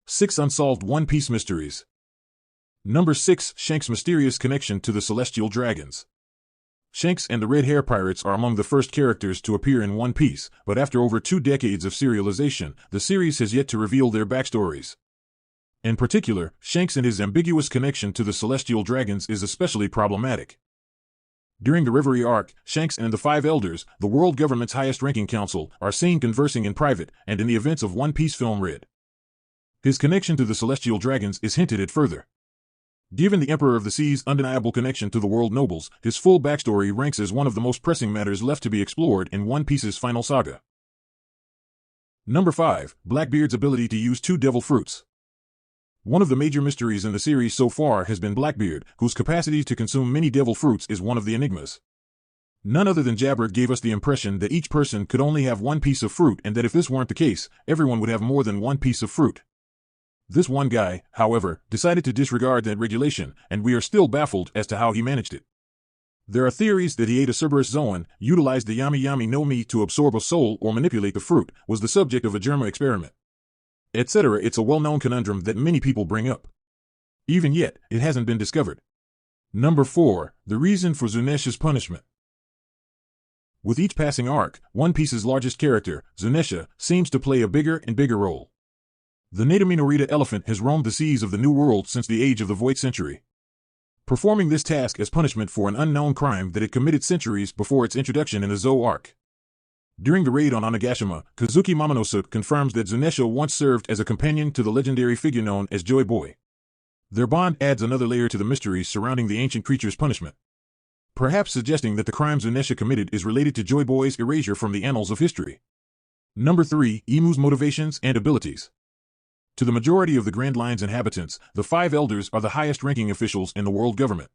6 Unsolved One Piece Mysteries. Number 6. Shanks' mysterious connection to the Celestial Dragons. Shanks and the Red Hair Pirates are among the first characters to appear in One Piece, but after over 2 decades of serialization, the series has yet to reveal their backstories. In particular, Shanks and his ambiguous connection to the Celestial Dragons is especially problematic. During the Reverie arc, Shanks and the Five Elders, the world government's highest-ranking council, are seen conversing in private and in the events of One Piece film Red. His connection to the Celestial Dragons is hinted at further. Given the Emperor of the Sea's undeniable connection to the world nobles, his full backstory ranks as one of the most pressing matters left to be explored in One Piece's final saga. Number 5. Blackbeard's ability to use 2 devil fruits. One of the major mysteries in the series so far has been Blackbeard, whose capacity to consume many devil fruits is one of the enigmas. None other than Jabber gave us the impression that each person could only have 1 piece of fruit, and that if this weren't the case, everyone would have more than 1 piece of fruit. This one guy, however, decided to disregard that regulation, and we are still baffled as to how he managed it. There are theories that he ate a Cerberus Zoan, utilized the Yami Yami no Mi to absorb a soul or manipulate the fruit, was the subject of a Germa experiment, etc. It's a well-known conundrum that many people bring up. Even yet, it hasn't been discovered. Number 4. The reason for Zunesha's punishment. With each passing arc, One Piece's largest character, Zunesha, seems to play a bigger and bigger role. The Nataminorita elephant has roamed the seas of the New World since the age of the Void Century, performing this task as punishment for an unknown crime that it committed centuries before its introduction in the Zou arc. During the raid on Onigashima, Kazuki Momonosuke confirms that Zunesha once served as a companion to the legendary figure known as Joy Boy. Their bond adds another layer to the mysteries surrounding the ancient creature's punishment, perhaps suggesting that the crime Zunesha committed is related to Joy Boy's erasure from the annals of history. Number 3. Imu's motivations and abilities. To the majority of the Grand Line's inhabitants, the Five Elders are the highest-ranking officials in the world government.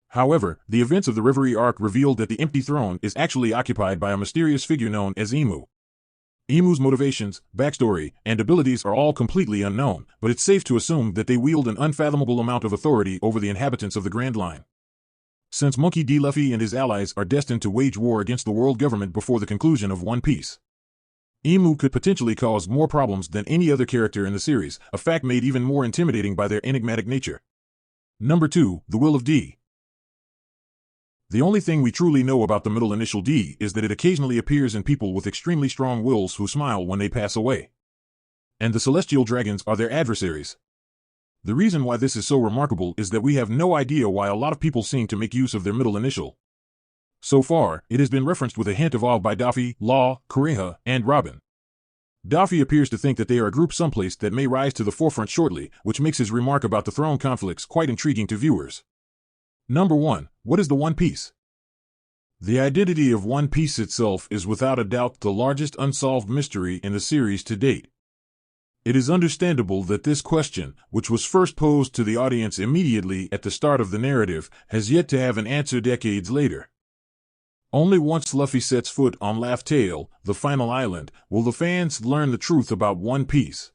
However, the events of the Reverie arc revealed that the empty throne is actually occupied by a mysterious figure known as Imu. Imu's motivations, backstory, and abilities are all completely unknown, but it's safe to assume that they wield an unfathomable amount of authority over the inhabitants of the Grand Line. Since Monkey D. Luffy and his allies are destined to wage war against the world government before the conclusion of One Piece, Imu could potentially cause more problems than any other character in the series, a fact made even more intimidating by their enigmatic nature. Number 2. The Will of D. The only thing we truly know about the middle initial D is that it occasionally appears in people with extremely strong wills who smile when they pass away, and the Celestial Dragons are their adversaries. The reason why this is so remarkable is that we have no idea why a lot of people seem to make use of their middle initial. So far, it has been referenced with a hint of awe by Daffy, Law, Kureha, and Robin. Daffy appears to think that they are a group someplace that may rise to the forefront shortly, which makes his remark about the throne conflicts quite intriguing to viewers. Number 1. What is the One Piece? The identity of One Piece itself is without a doubt the largest unsolved mystery in the series to date. It is understandable that this question, which was first posed to the audience immediately at the start of the narrative, has yet to have an answer decades later. Only once Luffy sets foot on Laugh Tale, the final island, will the fans learn the truth about One Piece.